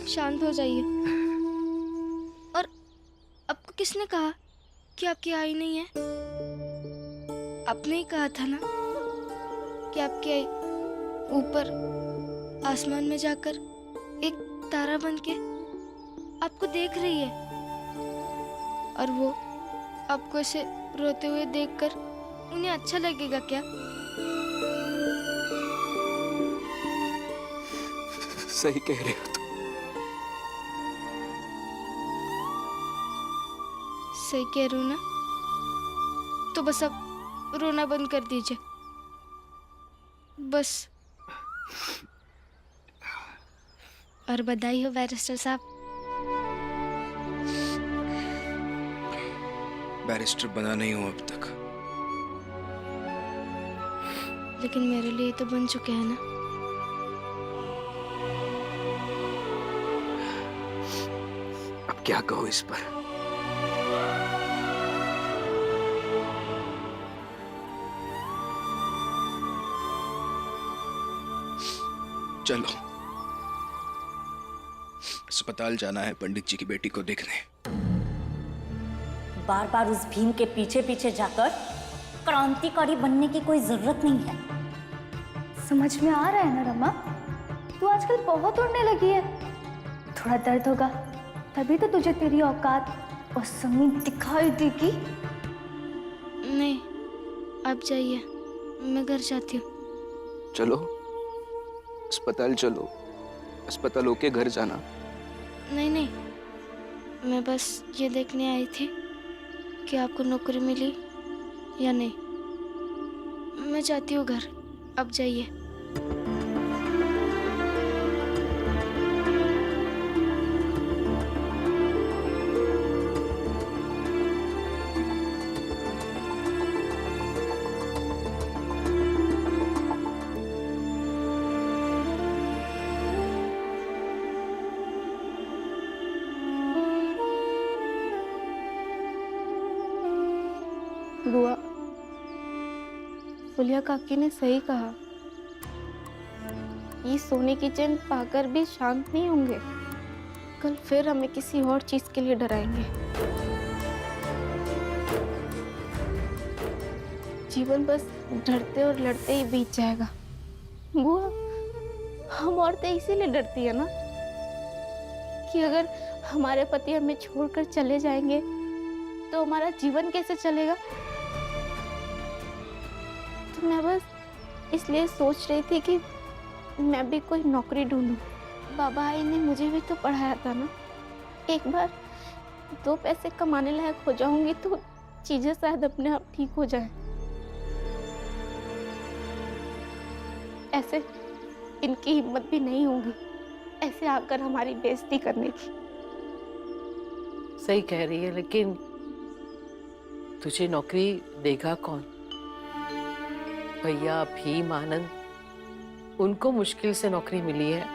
शांत हो जाइए। और आपको किसने कहा कि आपकी आई नहीं है? आपने ही कहा था ना कि आपकी आई ऊपर आसमान में जाकर एक तारा बनके आपको देख रही है, और वो आपको ऐसे रोते हुए देखकर उन्हें अच्छा लगेगा क्या? सही कह रहे हो तुम। सही कह रही हूँ ना? तो बस अब रोना बंद कर दीजिए, बस। और बधाई हो बैरिस्टर साहब। बैरिस्टर बना नहीं हूं अब तक। लेकिन मेरे लिए तो बन चुके हैं ना। अब क्या कहो इस पर। चलो, अस्पताल जाना है पंडित जी की बेटी को देखने। बार बार उस भीम के पीछे पीछे जाकर क्रांतिकारी बनने की कोई जरूरत नहीं है। समझ में आ रहा है ना रमा, तू आजकल बहुत उड़ने लगी है। थोड़ा दर्द होगा तभी तो तुझे तेरी औकात और जमीन दिखाई देगी। नहीं, आप जाइए, मैं घर जाती हूँ। चलो, अस्पताल चलो, अस्पताल होके घर जाना। नहीं नहीं, मैं बस ये देखने आई थी कि आपको नौकरी मिली या नहीं। मैं जाती हूँ घर, अब जाइए। बुआ, फुलिया काकी ने सही कहा। ये सोने की चैन पाकर भी शांत नहीं होंगे। कल फिर हमें किसी और चीज के लिए डराएंगे। जीवन बस डरते और लड़ते ही बीत जाएगा। बुआ, हम औरतें इसीलिए डरती है ना कि अगर हमारे पति हमें छोड़कर चले जाएंगे तो हमारा जीवन कैसे चलेगा। तो मैं बस इसलिए सोच रही थी कि मैं भी कोई नौकरी ढूंढूं। बाबा आई ने मुझे भी तो पढ़ाया था ना। एक बार 2 पैसे कमाने लायक हो जाऊंगी तो चीजें शायद अपने आप ठीक हो जाएं। ऐसे इनकी हिम्मत भी नहीं होगी ऐसे आकर हमारी बेइज्जती करने की। सही कह रही है, लेकिन तुझे नौकरी देगा कौन? भैया, भीम, आनंद, उनको मुश्किल से नौकरी मिली है,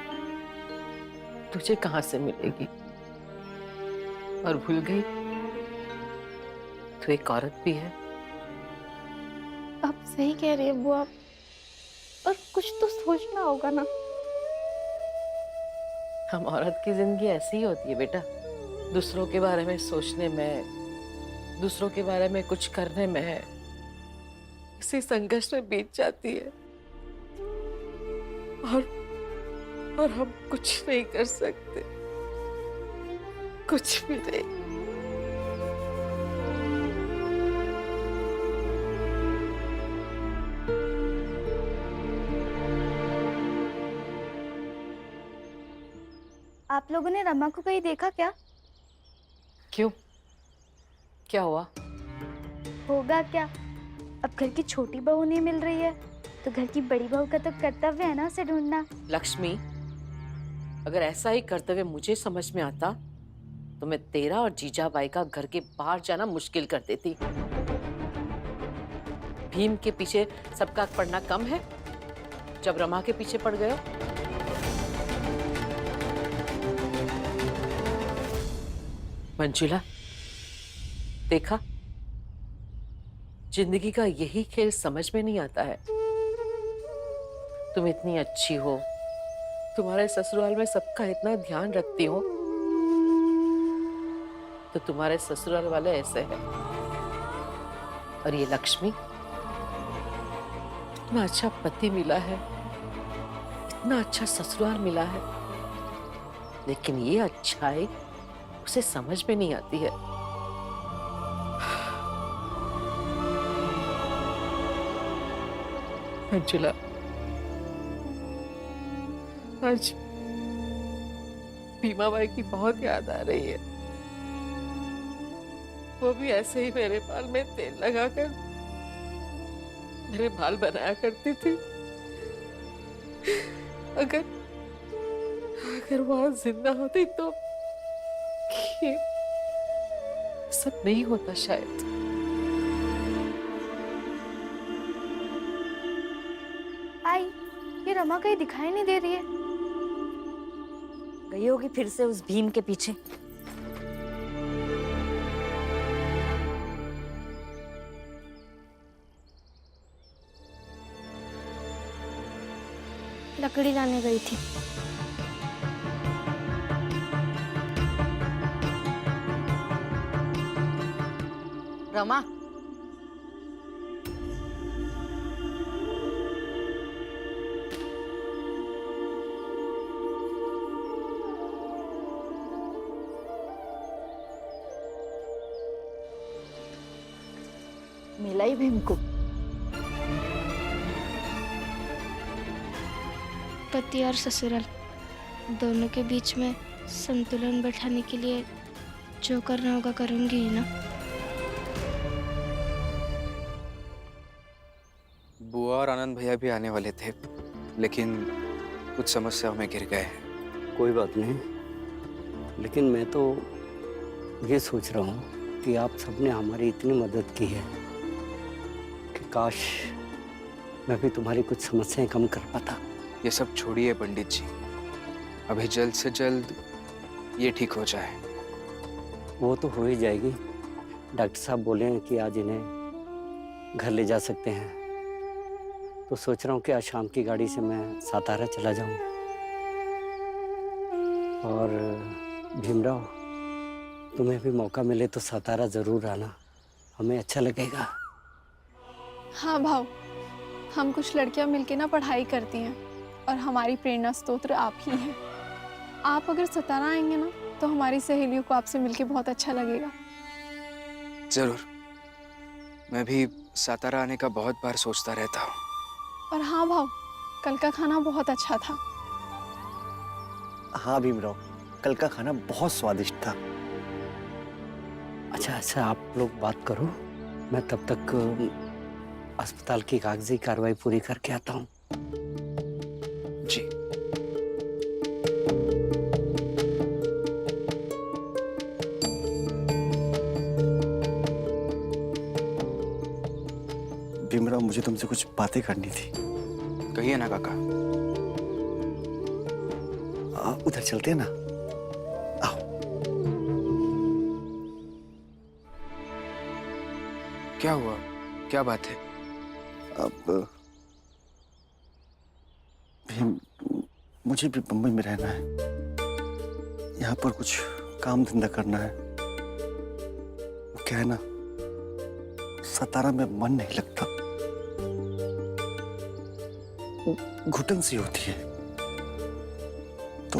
तुझे कहां से मिलेगी? और भूल गई तू एक औरत भी है। आप सही कह रही है बुआ, और कुछ तो सोचना होगा ना। हम औरत की जिंदगी ऐसी ही होती है बेटा, दूसरों के बारे में सोचने में, दूसरों के बारे में कुछ करने में, इसी संघर्ष में बीत जाती है। और हम कुछ नहीं कर सकते, कुछ भी नहीं। आप लोगों ने रमा को कहीं देखा क्या? क्यों, क्या हुआ? होगा क्या, अब घर की छोटी बहू नहीं मिल रही है तो घर की बड़ी बहू का तो कर्तव्य है ना उसे ढूंढना। लक्ष्मी, अगर ऐसा ही कर्तव्य मुझे समझ में आता तो मैं तेरा और जीजाबाई का घर के बाहर जाना मुश्किल कर देती। भीम के पीछे सबका पड़ना कम है जब रमा के पीछे पड़ गए हो? मंजुला, देखा, जिंदगी का यही खेल समझ में नहीं आता है। तुम इतनी अच्छी हो, तुम्हारे ससुराल में सबका इतना ध्यान रखती हूँ, तो तुम्हारे ससुराल वाले ऐसे हैं। और ये लक्ष्मी, इतना अच्छा पति मिला है, इतना अच्छा ससुराल मिला है, लेकिन ये अच्छाई उसे समझ में नहीं आती है। अंजुला, आज भीमा बाई की बहुत याद आ रही है। वो भी ऐसे ही मेरे बाल में तेल लगाकर मेरे बाल बनाया करती थी। अगर अगर वो आज जिंदा होती तो ये सब नहीं होता शायद। आई, ये रमा कहीं दिखाई नहीं दे रही है। गई होगी फिर से उस भीम के पीछे। लकड़ी लाने गई थी। रमा, मिला ही भीम को। पति और ससुराल दोनों के बीच में संतुलन बैठाने के लिए जो करना होगा करूंगी ही ना। बुआ और आनंद भैया भी आने वाले थे, लेकिन कुछ समस्याओं में घिर गए हैं। कोई बात नहीं, लेकिन मैं तो ये सोच रहा हूँ कि आप सबने हमारी इतनी मदद की है कि काश मैं भी तुम्हारी कुछ समस्याएं कम कर पाता। ये सब छोड़िए पंडित जी, अभी जल्द से जल्द ये ठीक हो जाए। वो तो हो ही जाएगी। डॉक्टर साहब बोले हैं कि आज इन्हें घर ले जा सकते हैं, तो सोच रहा हूँ कि आज शाम की गाड़ी से मैं सातारा चला जाऊँ। और भीमराव, तुम्हें भी मौका मिले तो सातारा जरूर आना, हमें अच्छा लगेगा। हाँ भाव, हम कुछ लड़कियां मिलके ना पढ़ाई करती हैं और हमारी प्रेरणा स्तोत्र आप ही हैं। आप अगर सतारा आएंगे ना तो हमारी सहेलियों को आपसे मिलके बहुत अच्छा लगेगा। जरूर, मैं भी सातारा आने का बहुत बार सोचता रहता हूँ। और हाँ भाव, कल का खाना बहुत अच्छा था। हाँ भीमराव, कल का खाना बहुत स्वादिष्ट था। अच्छा, आप लोग बात करो, मैं तब तक अस्पताल की कागजी कार्रवाई पूरी करके आता हूँ। जी। भीमराव, मुझे तुमसे कुछ बातें करनी थी। कहिए ना काका। उधर चलते हैं ना, आओ। क्या हुआ, क्या बात है? अब भीम, मुझे भी मुंबई में रहना है, यहाँ पर कुछ काम धंधा करना है। क्या है ना, सतारा में मन नहीं लगता, घुटन सी होती है। तो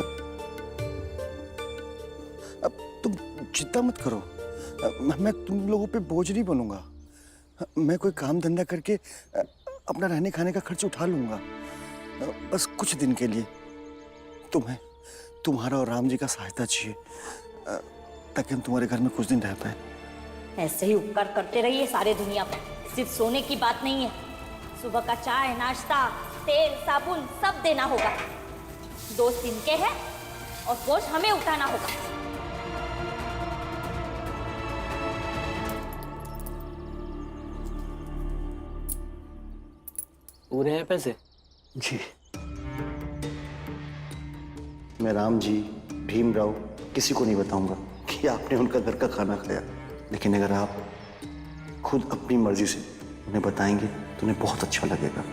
अब तुम चिंता मत करो, मैं तुम लोगों पे बोझ नहीं बनूंगा। मैं कोई काम धंधा करके अपना रहने खाने का खर्च उठा लूंगा, बस कुछ दिन के लिए। तुम्हें तुम्हारा और राम जी का सहायता चाहिए, ताकि हम तुम्हारे घर में कुछ दिन रह पाए। ऐसे ही उपकार करते रहिए सारे दुनिया पर, सिर्फ सोने की बात नहीं है। सुबह का चाय, नाश्ता, तेल, साबुन सब देना होगा। दोस्त इनके हैं और बोझ हमें उठाना होगा। पूरे हैं पैसे? जी। मैं राम जी, भीमराव किसी को नहीं बताऊंगा कि आपने उनका घर का खाना खाया, लेकिन अगर आप खुद अपनी मर्जी से उन्हें बताएंगे तो उन्हें बहुत अच्छा लगेगा।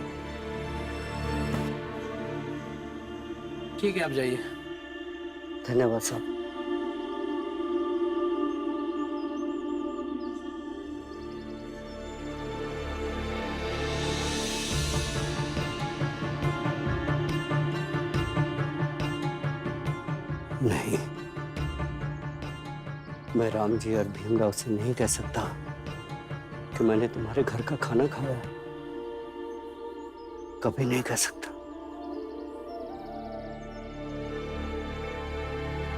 ठीक है, आप जाइए। धन्यवाद साहब। नहीं, मैं राम जी और भीमराव से नहीं कह सकता कि मैंने तुम्हारे घर का खाना खाया है। कभी नहीं कह सकता।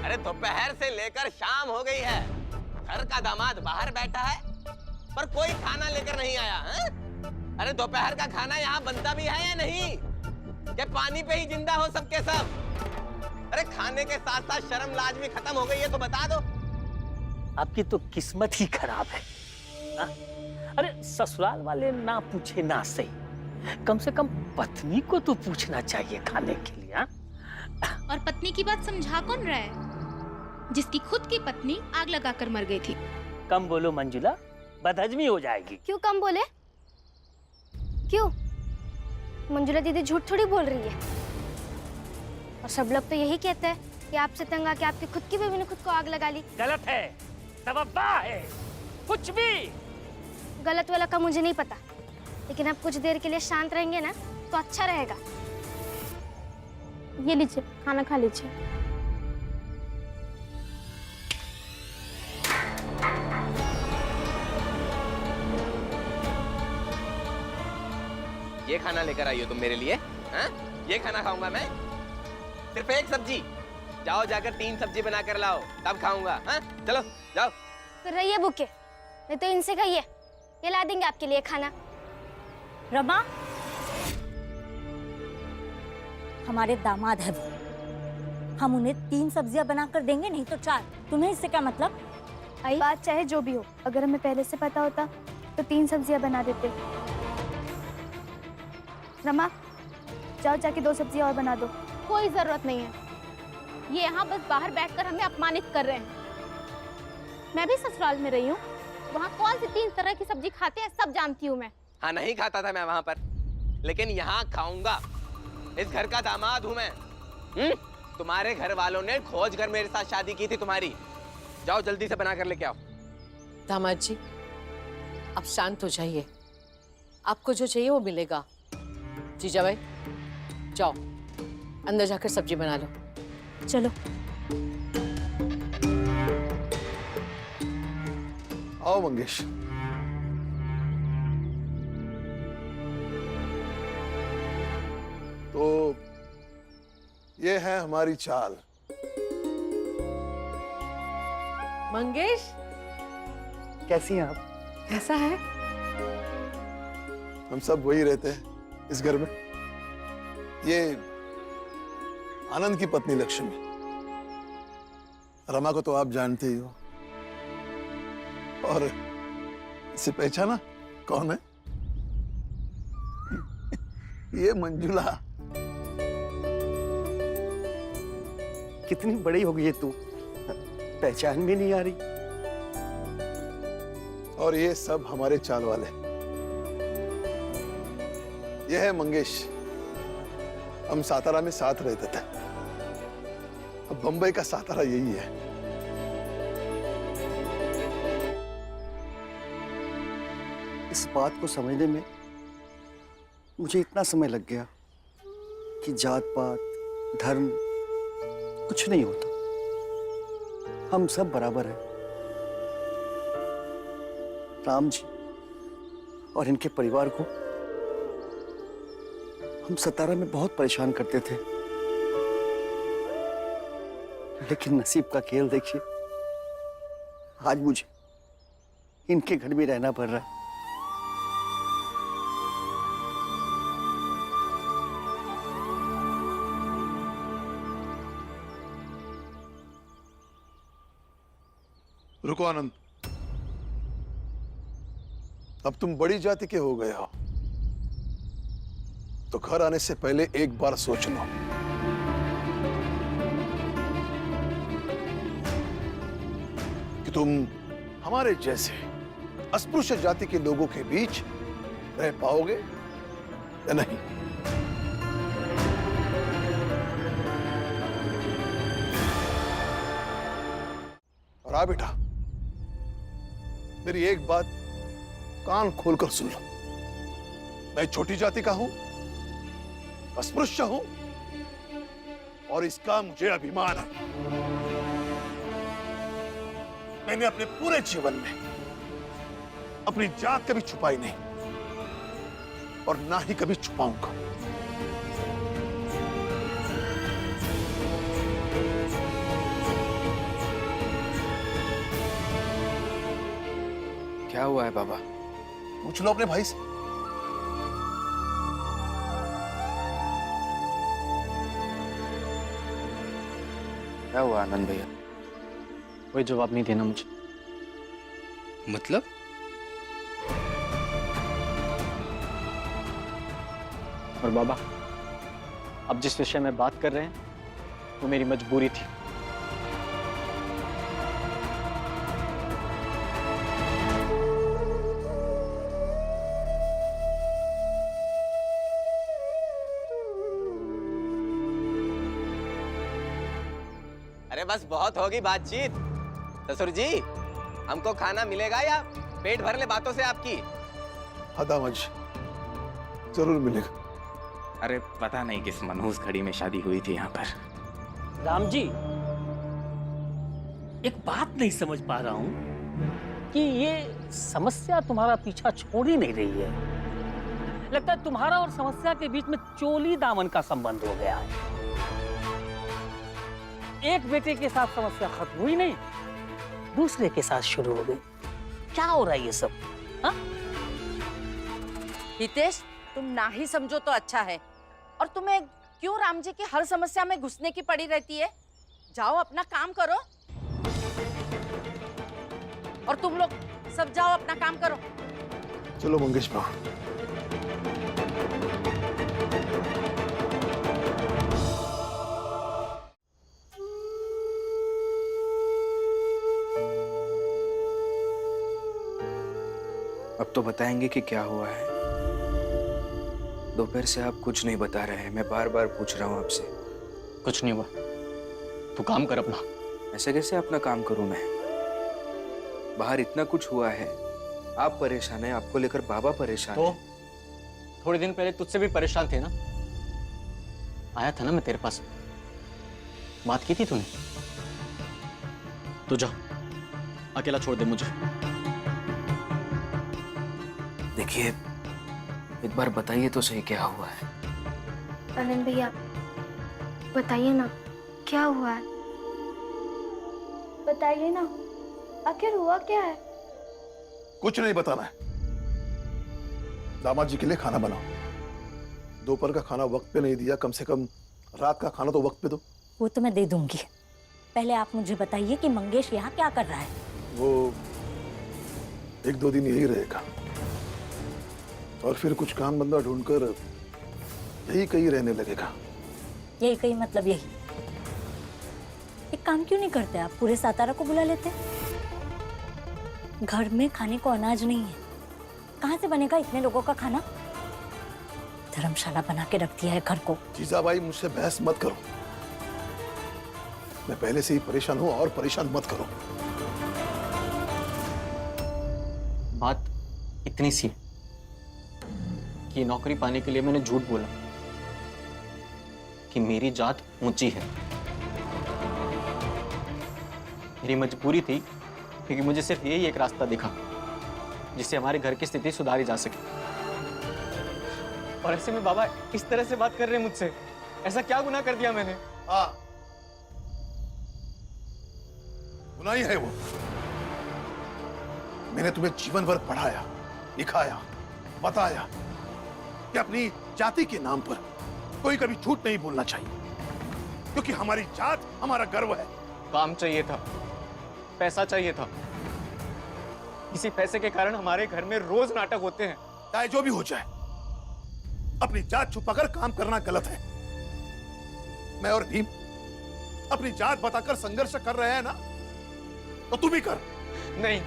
अरे दोपहर से लेकर शाम हो गई है, घर का दामाद बाहर बैठा है पर कोई खाना लेकर नहीं आया है? अरे दोपहर का खाना यहाँ बनता भी है या नहीं? क्या पानी पे ही जिंदा हो सबके सब? अरे खाने के साथ साथ शर्म लाज भी खत्म हो गई है तो बता दो। आपकी तो किस्मत ही खराब है ना? अरे ससुराल वाले ना पूछे ना सही, कम से कम पत्नी को तो पूछना चाहिए खाने के लिए। हा? और पत्नी की बात समझा कौन रहा है, जिसकी खुद की पत्नी आग लगाकर मर गई थी? कम बोलो मंजुला, बदहजमी हो जाएगी। क्यों कम बोले? क्यों? मंजुला दीदी झूठ थोड़ी बोल रही है। और सब लोग तो यही कहते हैं कि आपसे तंग आके आपकी खुद की बेबी ने खुद को आग लगा ली। गलत है, सब अफवाह है, कुछ भी गलत वाला का मुझे नहीं पता, लेकिन आप कुछ देर के लिए शांत रहेंगे ना तो अच्छा रहेगा। ये लीजिए, खाना खा लीजिए। ये खाना लेकर आई हो तुम मेरे लिए? हाँ? ये खाना खाऊंगा मैं? सिर्फ एक सब्जी? जाओ जाकर 3 सब्जी बनाकर लाओ, तब खाऊंगा। हाँ? चलो जाओ। तो रहिए भूखे, नहीं तो इनसे कहिए, ये ला देंगे आपके लिए खाना। रमा, हमारे दामाद है वो, हम उन्हें 3 सब्जियां बनाकर देंगे, नहीं तो 4। तुम्हें इससे क्या मतलब? आई बात चाहे जो भी हो, अगर हमें पहले से पता होता तो 3 सब्जियां बना देते। रमा, जाओ जाके 2 सब्जियां और बना दो। कोई जरूरत नहीं है, ये यहाँ बस बाहर बैठकर हमें अपमानित कर रहे हैं। मैं भी ससुराल में रही हूँ, वहाँ कौन सी 3 तरह की सब्जी खाते हैं सब जानती हूँ मैं। हाँ, नहीं खाता था मैं वहां पर, लेकिन यहाँ खाऊंगा। इस घर का दामाद हूँ मैं। तुम्हारे घर वालों ने खोज कर मेरे साथ शादी की थी तुम्हारी। जाओ जल्दी से बना कर लेके आओ। दामाद जी, आप शांत हो जाइए, आपको जो चाहिए वो मिलेगा। जीजा भाई, जाओ अंदर जाकर सब्जी बना लो। चलो। आओ मंगेश। तो ये है हमारी चाल। मंगेश, कैसी हैं आप? कैसा है? हम सब वही रहते हैं इस घर में। ये आनंद की पत्नी लक्ष्मी, रमा को तो आप जानते ही हो। और इसे पहचाना कौन है? ये मंजुला। कितनी बड़ी हो गई है तू, पहचान भी नहीं आ रही। और ये सब हमारे चाल वाले। ये है मंगेश, हम सातारा में साथ रहते थे, अब बंबई का सातारा यही है। इस बात को समझने में मुझे इतना समय लग गया कि जात पात धर्म कुछ नहीं होता, हम सब बराबर हैं। राम जी और इनके परिवार को हम सतारा में बहुत परेशान करते थे, लेकिन नसीब का खेल देखिए, आज मुझे इनके घर में रहना पड़ रहा है। रुको आनंद, अब तुम बड़ी जाति के हो गए हो, तो घर आने से पहले एक बार सोच लो कि तुम हमारे जैसे अस्पृश्य जाति के लोगों के बीच रह पाओगे या नहीं। और आ बेटा, मेरी एक बात कान खोलकर सुन लो। मैं छोटी जाति का हूं, अस्पृश्य हूं, और इसका मुझे अभिमान है। मैंने अपने पूरे जीवन में अपनी जात कभी छुपाई नहीं, और ना ही कभी छुपाऊंगा। क्या हुआ है बाबा? पूछ लो अपने भाई से। क्या हुआ आनंद भैया? कोई जवाब नहीं देना मुझे। मतलब? और बाबा, अब जिस विषय में बात कर रहे हैं वो मेरी मजबूरी थी। अरे बस बहुत होगी बातचीत। ससुर जी, हमको खाना मिलेगा या पेट भर ले बातों से आपकी? हाँ दामाद जी, जरूर मिलेगा। अरे पता नहीं किस मनहूस घड़ी में शादी हुई थी यहाँ पर। राम जी, एक बात नहीं समझ पा रहा हूं कि ये समस्या तुम्हारा पीछा छोड़ ही नहीं रही है। लगता है तुम्हारा और समस्या के बीच में चोली दामन का संबंध हो गया है। एक बेटे के साथ समस्या खत्म हुई नहीं, दूसरे के साथ शुरू हो गई। क्या हो रहा है ये सब? हाँ? हितेश, तुम ना ही समझो तो अच्छा है। और तुम्हें क्यों राम जी की हर समस्या में घुसने की पड़ी रहती है? जाओ अपना काम करो। और तुम लोग सब जाओ अपना काम करो। चलो मंगेश बाबू। अब तो बताएंगे कि क्या हुआ है। दोपहर से आप कुछ नहीं बता रहे हैं। मैं बार बार पूछ रहा हूँ आपसे। कुछ नहीं हुआ, तू काम कर अपना। ऐसे कैसे अपना काम करूं मैं? बाहर इतना कुछ हुआ है, आप परेशान हैं, आपको लेकर बाबा परेशान तो हैं। थोड़े दिन पहले तुझसे भी परेशान थे ना? आया था ना मैं तेरे पास, बात की थी तूने। तो जा, अकेला छोड़ दे मुझे। देखिए, एक बार बताइए तो सही क्या हुआ है। आनंद भैया, बताइए ना, क्या हुआ है? बताइए ना, आखिर हुआ क्या है? कुछ नहीं बताना है। दामाद जी के लिए खाना बनाओ। दोपहर का खाना वक्त पे नहीं दिया, कम से कम रात का खाना तो वक्त पे दो। वो तो मैं दे दूंगी। पहले आप मुझे बताइए कि मंगेश यहाँ क्या कर रहा है? वो 1-2 दिन यही रहेगा, और फिर कुछ काम धंधा ढूंढकर यही कहीं रहने लगेगा। यही कहीं मतलब यही? एक काम क्यों नहीं करते आप, पूरे सातारा को बुला लेते? घर में खाने को अनाज नहीं है, कहाँ से बनेगा इतने लोगों का खाना? धर्मशाला बना के रख दिया है घर को। जीजाबाई, मुझसे बहस मत करो। मैं पहले से ही परेशान हूं, और परेशान मत करो। बात इतनी सी कि नौकरी पाने के लिए मैंने झूठ बोला कि मेरी जात ऊंची है। मेरी मजबूरी थी क्योंकि मुझे सिर्फ यही एक रास्ता दिखा जिससे हमारे घर की स्थिति सुधारी जा सके। और ऐसे में बाबा इस तरह से बात कर रहे हैं मुझसे। ऐसा क्या गुनाह कर दिया मैंने? हाँ, गुनाह ही है वो। मैंने तुम्हें जीवन भर पढ़ाया, लिखाया, बताया कि अपनी जाति के नाम पर कोई कभी झूठ नहीं बोलना चाहिए, क्योंकि हमारी जात हमारा गर्व है। काम चाहिए था, पैसा चाहिए था। इसी पैसे के कारण हमारे घर में रोज नाटक होते हैं। चाहे जो भी हो जाए, अपनी जात छुपाकर काम करना गलत है। मैं और भीम अपनी जात बताकर संघर्ष कर रहे हैं ना, तो तू भी कर। नहीं,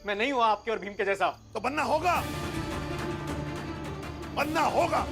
मैं नहीं हुआ आपके और भीम के जैसा। तो बनना होगा, बनना होगा।